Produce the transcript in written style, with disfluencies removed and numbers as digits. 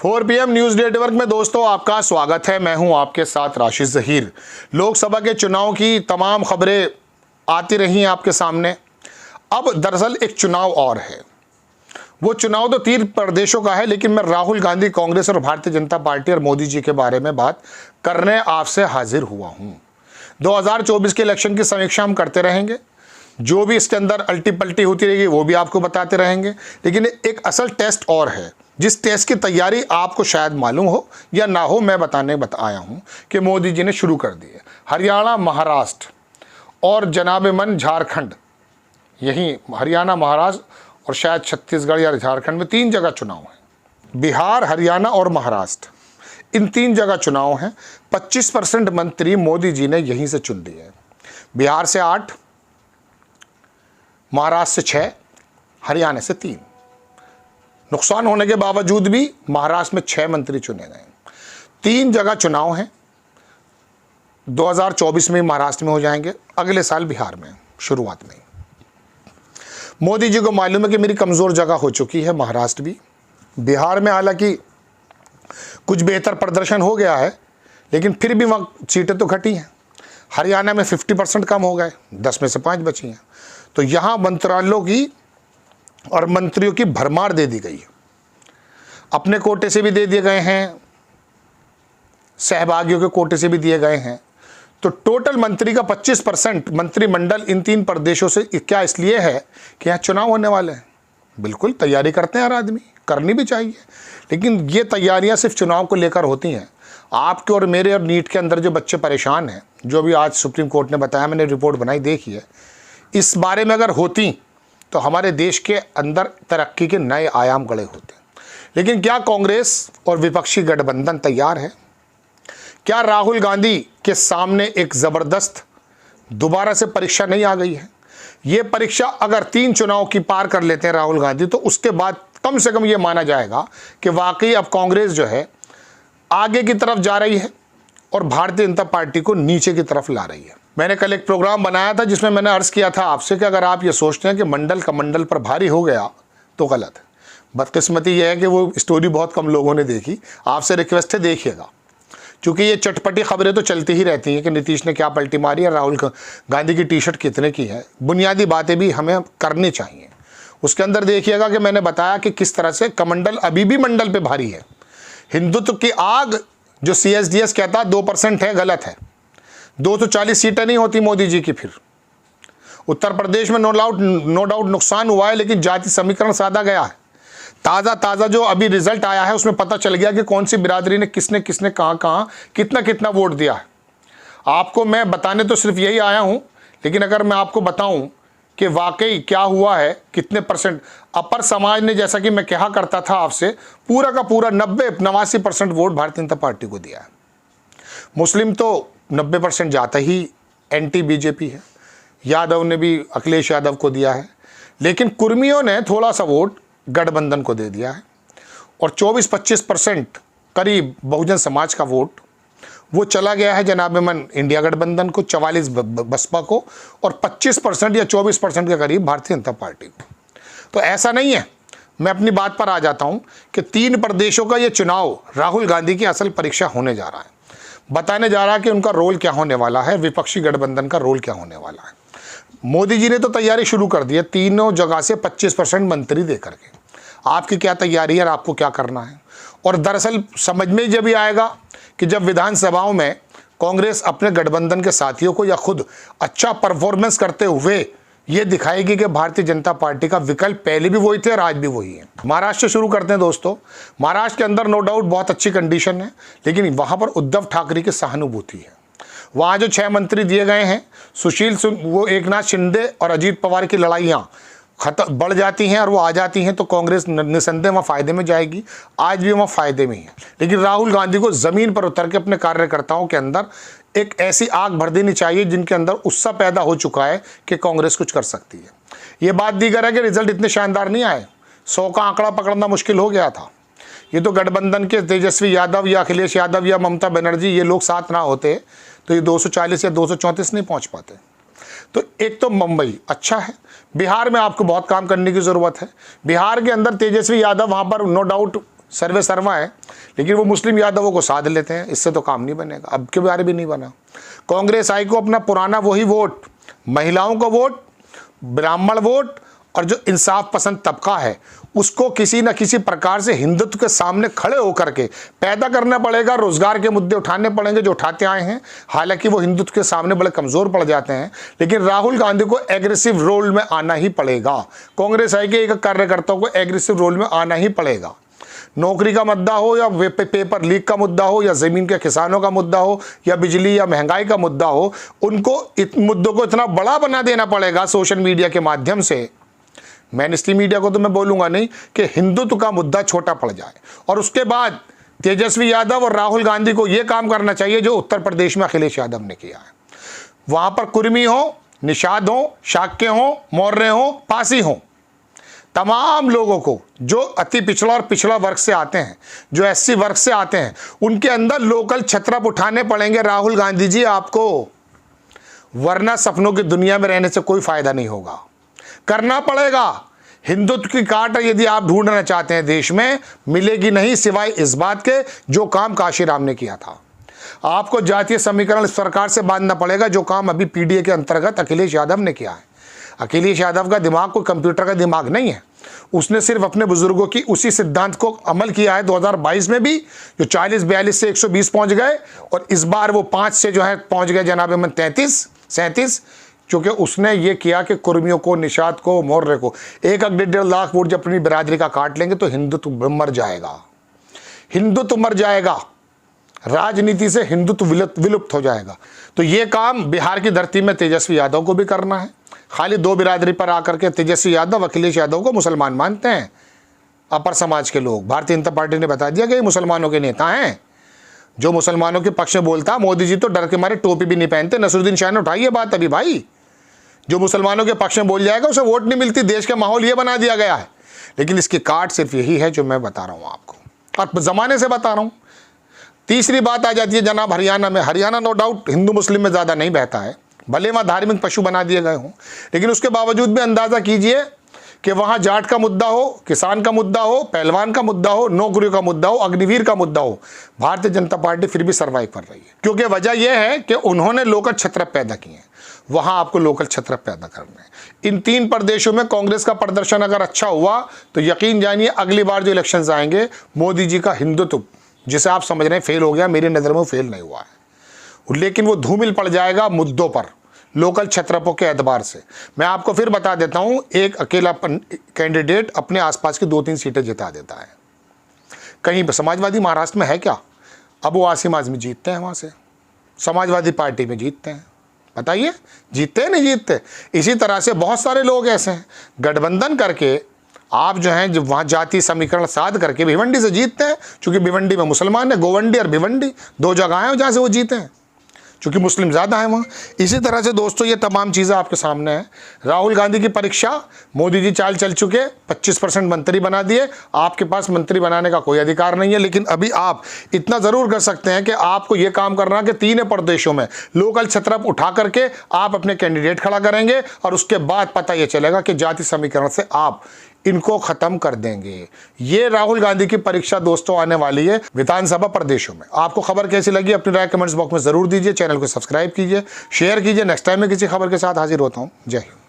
4 PM news network में दोस्तों आपका स्वागत है। मैं हूं आपके साथ राशिद जहीर। लोकसभा के चुनाव की तमाम खबरें आती रही हैं आपके सामने। अब दरअसल एक चुनाव और है। वो चुनाव तो 3 प्रदेशों का है, लेकिन मैं राहुल गांधी, कांग्रेस और भारतीय जनता पार्टी और मोदी जी के बारे में बात करने आपसे हाजिर हुआ हूं। 2024 के इलेक्शन की समीक्षा हम करते रहेंगे। जो भी इसके अंदर अल्टी पल्टी होती रहेगी वो भी आपको बताते रहेंगे। लेकिन एक असल टेस्ट और है, जिस टेस्ट की तैयारी आपको शायद मालूम हो या ना हो, मैं बताने आया हूं कि मोदी जी ने शुरू कर दी है। हरियाणा, महाराष्ट्र और जनाब मन झारखंड, यही हरियाणा, महाराष्ट्र और शायद छत्तीसगढ़ या झारखंड में 3 जगह चुनाव हैं। बिहार, हरियाणा और महाराष्ट्र, इन 3 जगह चुनाव हैं। 25% मंत्री मोदी जी ने यहीं से चुन लिए हैं। बिहार से 8, महाराष्ट्र से 6, हरियाणा से 3। नुकसान होने के बावजूद भी महाराष्ट्र में 6 मंत्री चुने गए। 3 जगह चुनाव हैं। 2024 में महाराष्ट्र में हो जाएंगे, अगले साल बिहार में, शुरुआत में। मोदी जी को मालूम है कि मेरी कमज़ोर जगह हो चुकी है महाराष्ट्र भी। बिहार में हालांकि कुछ बेहतर प्रदर्शन हो गया है, लेकिन फिर भी वहाँ सीटें तो घटी हैं। हरियाणा में 50% कम हो गए, 10 में से 5 बची हैं। तो यहाँ मंत्रालयों की और मंत्रियों की भरमार दे दी गई है। अपने कोटे से भी दे दिए गए हैं, सहभागियों के कोटे से भी दिए गए हैं। तो टोटल मंत्री का 25% मंत्रिमंडल इन 3 प्रदेशों से क्या इसलिए है कि यहाँ चुनाव होने वाले हैं। बिल्कुल तैयारी करते हैं हर आदमी, करनी भी चाहिए। लेकिन ये तैयारियाँ सिर्फ चुनाव को लेकर होती हैं। आपके और मेरे और नीट के अंदर जो बच्चे परेशान हैं, जो भी आज सुप्रीम कोर्ट ने बताया, मैंने रिपोर्ट बनाई, देखी है, इस बारे में अगर होती तो हमारे देश के अंदर तरक्की के नए आयाम गड़े होते। लेकिन क्या कांग्रेस और विपक्षी गठबंधन तैयार है? क्या राहुल गांधी के सामने एक ज़बरदस्त दोबारा से परीक्षा नहीं आ गई है? ये परीक्षा अगर 3 चुनाव की पार कर लेते हैं राहुल गांधी, तो उसके बाद कम से कम ये माना जाएगा कि वाकई अब कांग्रेस जो है आगे की तरफ जा रही है और भारतीय जनता पार्टी को नीचे की तरफ ला रही है। मैंने कल एक प्रोग्राम बनाया था जिसमें मैंने अर्ज़ किया था आपसे कि अगर आप ये सोचते हैं कि मंडल का मंडल पर भारी हो गया तो गलत है। बदकिस्मती यह है कि वो स्टोरी बहुत कम लोगों ने देखी। आपसे रिक्वेस्ट है, देखिएगा, क्योंकि ये चटपटी खबरें तो चलती ही रहती हैं कि नीतीश ने क्या पलटी मारी है, राहुल गांधी की टी-शर्ट कितने की है। बुनियादी बातें भी हमें करनी चाहिए। उसके अंदर देखिएगा कि मैंने बताया कि किस तरह से कमंडल अभी भी मंडल पे भारी है। हिंदुत्व की आग जो CSDS कहता है 2% है, गलत है। 240 सीटें नहीं होती मोदी जी की। फिर उत्तर प्रदेश में नो डाउट नुकसान हुआ है, लेकिन जाति समीकरण साधा गया है। ताज़ा जो अभी रिजल्ट आया है उसमें पता चल गया कि कौन सी बिरादरी ने किसने कहाँ कितना वोट दिया है। आपको मैं बताने तो सिर्फ यही आया हूँ, लेकिन अगर मैं आपको बताऊँ कि वाकई क्या हुआ है, कितने % अपर समाज ने, जैसा कि मैं कहा करता था आपसे, पूरा का पूरा 89% वोट भारतीय जनता पार्टी को दिया है। मुस्लिम तो 90% जाता ही एंटी बीजेपी है। यादव ने भी अखिलेश यादव को दिया है, लेकिन कुर्मियों ने थोड़ा सा वोट गठबंधन को दे दिया है। और 24-25% करीब बहुजन समाज का वोट वो चला गया है जनाब मन इंडिया गठबंधन को, 44 बसपा को और 25% या 24% के करीब भारतीय जनता पार्टी को। तो ऐसा नहीं है। मैं अपनी बात पर आ जाता हूँ कि 3 प्रदेशों का ये चुनाव राहुल गांधी की असल परीक्षा होने जा रहा है। बताने जा रहा है कि उनका रोल क्या होने वाला है, विपक्षी गठबंधन का रोल क्या होने वाला है। मोदी जी ने तो तैयारी शुरू कर दी है, 3 जगह से 25% मंत्री दे करके। आपकी क्या तैयारी है और आपको क्या करना है? और दरअसल समझ में जब भी आएगा कि जब विधानसभाओं में कांग्रेस अपने गठबंधन के साथियों को या खुद अच्छा परफॉर्मेंस करते हुए ये दिखाएगी कि भारतीय जनता पार्टी का विकल्प पहले भी वही थे और आज भी वही है। महाराष्ट्र से शुरू करते हैं दोस्तों। महाराष्ट्र के अंदर नो डाउट बहुत अच्छी कंडीशन है, लेकिन वहाँ पर उद्धव ठाकरे की सहानुभूति है। वहाँ जो 6 मंत्री दिए गए हैं, सुशील वो एकनाथ शिंदे और अजीत पवार की लड़ाइयाँ बढ़ जाती हैं और वो आ जाती हैं, तो कांग्रेस निसंदेह वहाँ फ़ायदे में जाएगी। आज भी वहाँ फ़ायदे में ही है। लेकिन राहुल गांधी को ज़मीन पर उतर के अपने कार्यकर्ताओं के अंदर एक ऐसी आग भर देनी चाहिए जिनके अंदर उत्साह पैदा हो चुका है कि कांग्रेस कुछ कर सकती है। ये बात दीगर है कि रिजल्ट इतने शानदार नहीं आए। 100 का आंकड़ा पकड़ना मुश्किल हो गया था। ये तो गठबंधन के तेजस्वी यादव या अखिलेश यादव या ममता बनर्जी, ये लोग साथ ना होते तो ये 240 या 234 नहीं पहुँच पाते। तो एक तो मुंबई अच्छा है। बिहार में आपको बहुत काम करने की ज़रूरत है। बिहार के अंदर तेजस्वी यादव वहाँ पर नो डाउट सर्वे सर्वा है, लेकिन वो मुस्लिम यादवों को साध लेते हैं। इससे तो काम नहीं बनेगा। अब के बारे भी नहीं बना। कांग्रेस आई को अपना पुराना वही वोट, महिलाओं का वोट, ब्राह्मण वोट और जो इंसाफ पसंद तबका है उसको किसी न किसी प्रकार से हिंदुत्व के सामने खड़े होकर के पैदा करना पड़ेगा। रोजगार के मुद्दे उठाने पड़ेंगे जो उठाते आए हैं, हालांकि वो हिंदुत्व के सामने बड़े कमजोर पड़ जाते हैं, लेकिन राहुल गांधी को एग्रेसिव रोल में आना ही पड़ेगा। कांग्रेस आई के एक कार्यकर्ताओं को एग्रेसिव रोल में आना ही पड़ेगा। नौकरी का मुद्दा हो या पेपर लीक का मुद्दा हो या ज़मीन के किसानों का मुद्दा हो या बिजली या महंगाई का मुद्दा हो, उनको मुद्दों को इतना बड़ा बना देना पड़ेगा सोशल मीडिया के माध्यम से। मेनस्ट्रीम मीडिया को तो मैं बोलूँगा नहीं कि हिंदुत्व का मुद्दा छोटा पड़ जाए। और उसके बाद तेजस्वी यादव और राहुल गांधी को ये काम करना चाहिए जो उत्तर प्रदेश में अखिलेश यादव ने किया है। वहाँ पर कुर्मी हो, निषाद हो, शाक्य हो, मौर्य हो, पासी हो, तमाम लोगों को जो अति पिछड़ा और पिछड़ा वर्ग से आते हैं, जो एससी वर्ग से आते हैं, उनके अंदर लोकल छत्रप उठाने पड़ेंगे राहुल गांधी जी आपको, वरना सपनों की दुनिया में रहने से कोई फायदा नहीं होगा। करना पड़ेगा। हिंदुत्व की काट यदि आप ढूंढना चाहते हैं देश में, मिलेगी नहीं सिवाय इस बात के जो काम काशीराम ने किया था। आपको जातीय समीकरण सरकार से बांधना पड़ेगा जो काम अभी पीडीए के अंतर्गत अखिलेश यादव ने किया है। अखिलेश यादव का दिमाग कोई कंप्यूटर का दिमाग नहीं है। उसने सिर्फ अपने बुजुर्गों की उसी सिद्धांत को अमल किया है 2022 में भी, जो 40-42 से 120 पहुंच गए, और इस बार वो 5 से जो है पहुंच गए जनाब अमन 33-37, क्योंकि उसने ये किया कि कुर्मियों को, निषाद को, मौर्य को 1-1.5 लाख वोट जब अपनी बिरादरी का काट लेंगे तो हिंदुत्व मर जाएगा। हिंदुत्व मर जाएगा, राजनीति से हिंदुत्व विलुप्त हो जाएगा। तो ये काम बिहार की धरती में तेजस्वी यादव को भी करना है। खाली 2 बिरादरी पर आकर के तेजस्वी यादव अखिलेश यादव को मुसलमान मानते हैं अपर समाज के लोग। भारतीय जनता पार्टी ने बता दिया कि ये मुसलमानों के नेता हैं। जो मुसलमानों के पक्ष में बोलता, मोदी जी तो डर के मारे टोपी भी नहीं पहनते। नसरुद्दीन शाह ने उठाई ये बात अभी, भाई जो मुसलमानों के पक्ष में बोल जाएगा उसे वोट नहीं मिलती। देश का माहौल ये बना दिया गया है। लेकिन इसकी काट सिर्फ यही है जो मैं बता रहा हूँ आपको, और ज़माने से बता रहा हूँ। तीसरी बात आ जाती है जनाब हरियाणा में। हरियाणा नो डाउट हिंदू मुस्लिम में ज़्यादा नहीं बहता है, भले वहाँ धार्मिक पशु बना दिए गए हों, लेकिन उसके बावजूद भी अंदाज़ा कीजिए कि वहाँ जाट का मुद्दा हो, किसान का मुद्दा हो, पहलवान का मुद्दा हो, नौकरियों का मुद्दा हो, अग्निवीर का मुद्दा हो, भारतीय जनता पार्टी फिर भी सर्वाइव कर रही है। क्योंकि वजह यह है कि उन्होंने लोकल छत्रप पैदा किए हैं। वहाँ आपको लोकल छत्रप पैदा करने हैं। इन 3 प्रदेशों में कांग्रेस का प्रदर्शन अगर अच्छा हुआ तो यकीन जानिए अगली बार जो इलेक्शंस आएंगे, मोदी जी का हिंदुत्व जिसे आप समझ रहे हैं फेल हो गया, मेरी नज़र में फेल नहीं हुआ है, लेकिन वो धूमिल पड़ जाएगा मुद्दों पर, लोकल छत्रपों के एतबार से। मैं आपको फिर बता देता हूं, एक अकेला कैंडिडेट अपने आसपास की 2-3 सीटें जिता देता है। कहीं समाजवादी महाराष्ट्र में है क्या? अब वो आसिम आजमी जीतते हैं, वहाँ से समाजवादी पार्टी में जीतते हैं। बताइए जीतते हैं नहीं जीतते? इसी तरह से बहुत सारे लोग ऐसे हैं, गठबंधन करके आप जो हैं जब वहाँ जाति समीकरण साध करके भिवंडी से जीतते हैं, चूँकि भिवंडी में मुसलमान है। गोवंडी और भिवंडी 2 जगह हैं जहाँ से वो जीते हैं, चूँकि मुस्लिम ज़्यादा है वहाँ। इसी तरह से दोस्तों ये तमाम चीज़ें आपके सामने हैं। राहुल गांधी की परीक्षा, मोदी जी चाल चल चुके, 25% मंत्री बना दिए। आपके पास मंत्री बनाने का कोई अधिकार नहीं है, लेकिन अभी आप इतना ज़रूर कर सकते हैं कि आपको ये काम करना है कि 3 प्रदेशों में लोकल छत्रप उठा करके आप अपने कैंडिडेट खड़ा करेंगे, और उसके बाद पता ये चलेगा कि जाति समीकरण से आप इनको खत्म कर देंगे। ये राहुल गांधी की परीक्षा दोस्तों आने वाली है विधानसभा प्रदेशों में। आपको खबर कैसी लगी अपनी राय कमेंट्स बॉक्स में जरूर दीजिए। चैनल को सब्सक्राइब कीजिए, शेयर कीजिए। नेक्स्ट टाइम में किसी खबर के साथ हाजिर होता हूं। जय हिंद।